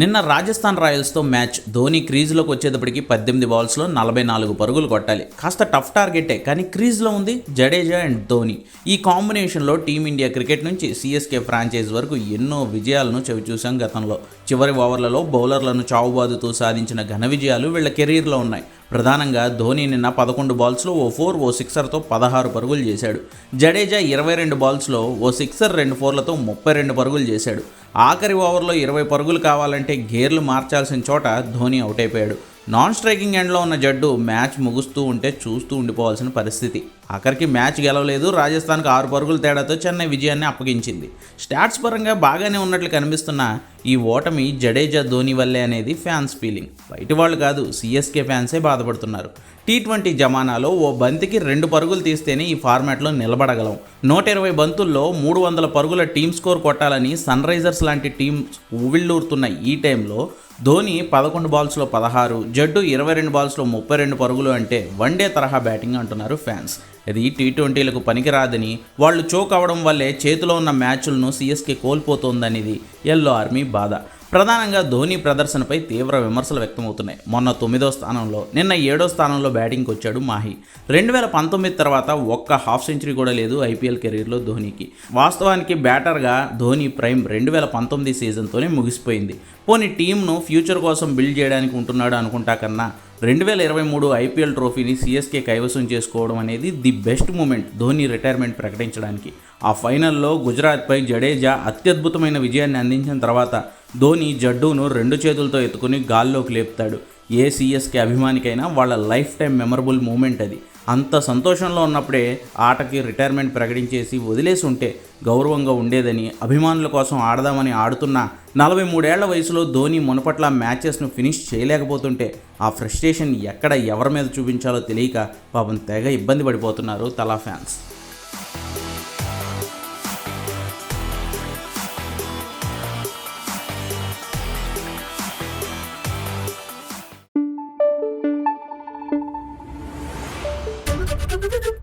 నిన్న రాజస్థాన్ రాయల్స్తో మ్యాచ్. ధోని క్రీజ్లోకి వచ్చేటప్పటికి 18 బాల్స్లో 44 పరుగులు కొట్టాలి. కాస్త టఫ్ టార్గెటే, కానీ క్రీజ్లో ఉంది జడేజా అండ్ ధోని. ఈ కాంబినేషన్లో టీమిండియా క్రికెట్ నుంచి సిఎస్కే ఫ్రాంచైజ్ వరకు ఎన్నో విజయాలను చవిచూశాం గతంలో. చివరి ఓవర్లలో బౌలర్లను చావుబాదుతూ సాధించిన ఘన విజయాలు వీళ్ళ కెరీర్లో ఉన్నాయి. ప్రధానంగా ధోని నిన్న 11 బాల్స్లో ఓ 4 ఓ సిక్సర్తో 16 పరుగులు చేశాడు. జడేజా 22 బాల్స్లో ఓ సిక్సర్ 2 4లతో 32 పరుగులు చేశాడు. ఆఖరి ఓవర్లో 20 పరుగులు కావాలంటే గేర్లు మార్చాల్సిన చోట ధోని అవుట్ అయిపోయాడు. నాన్ స్ట్రైకింగ్ ఎండ్లో ఉన్న జడ్డు మ్యాచ్ ముగుస్తూ ఉంటే చూస్తూ ఉండిపోవాల్సిన పరిస్థితి. ఆఖరికి మ్యాచ్ గెలవలేదు. రాజస్థాన్కి 6 పరుగుల తేడాతో చెన్నై విజయాన్ని అప్పగించింది. స్టాట్స్ పరంగా బాగానే ఉన్నట్లు కనిపిస్తున్న ఈ ఓటమి జడేజా ధోని వల్లే అనేది ఫ్యాన్స్ ఫీలింగ్. బయటి వాళ్ళు కాదు, సిఎస్కే ఫ్యాన్సే బాధపడుతున్నారు. టీ20 జమానాలో ఓ బంతికి 2 పరుగులు తీస్తేనే ఈ ఫార్మాట్లో నిలబడగలం. 120 బంతుల్లో 300 పరుగుల టీమ్ స్కోర్ కొట్టాలని సన్ రైజర్స్ లాంటి టీమ్స్ ఉవ్విళ్ళూరుతున్న ఈ టైంలో ధోని 11 బాల్స్లో 16, జడ్డు 22 బాల్స్లో 32 పరుగులు అంటే వన్డే తరహా బ్యాటింగ్ అంటున్నారు ఫ్యాన్స్. ఇది టీ20లకు పనికిరాదని, వాళ్ళు చోక్ అవ్వడం వల్లే చేతిలో ఉన్న మ్యాచ్లను సిఎస్కే కోల్పోతోందనేది ఎల్లో ఆర్మీ బాధ. ప్రధానంగా ధోని ప్రదర్శనపై తీవ్ర విమర్శలు వ్యక్తమవుతున్నాయి. మొన్న 9వ స్థానంలో, నిన్న 7వ స్థానంలో బ్యాటింగ్కి వచ్చాడు మాహి. 2019 తర్వాత ఒక్క హాఫ్ సెంచరీ కూడా లేదు ఐపీఎల్ కెరీర్లో ధోనికి. వాస్తవానికి బ్యాటర్గా ధోని ప్రైమ్ 2019 సీజన్తోనే ముగిసిపోయింది. పోనీ టీంను ఫ్యూచర్ కోసం బిల్డ్ చేయడానికి ఉంటున్నాడు అనుకుంటా కన్నా 2023 ఐపీఎల్ ట్రోఫీని సిఎస్కే కైవసం చేసుకోవడం అనేది the best moment Dhoni retirement ప్రకటించడానికి. ఆ ఫైనల్లో గుజరాత్పై జడేజా అత్యద్భుతమైన విజయాన్ని అందించిన తర్వాత ధోని జడ్డూను 2 చేతులతో ఎత్తుకుని గాల్లోకి లేపుతాడు. ఏ సిఎస్కే అభిమానికైనా వాళ్ళ లైఫ్ టైం మెమరబుల్ మూమెంట్ అది. అంత సంతోషంలో ఉన్నప్పుడే ఆటకి రిటైర్మెంట్ ప్రకటించేసి వదిలేసి ఉంటే గౌరవంగా ఉండేదని, అభిమానుల కోసం ఆడదామని ఆడుతున్న 43 ఏళ్ల వయసులో ధోని మునపట్ల మ్యాచెస్ను ఫినిష్ చేయలేకపోతుంటే ఆ ఫ్రస్ట్రేషన్ ఎక్కడ ఎవరి మీద చూపించాలో తెలియక పాపం తెగ ఇబ్బంది పడిపోతున్నారు తలా ఫ్యాన్స్. Thank you.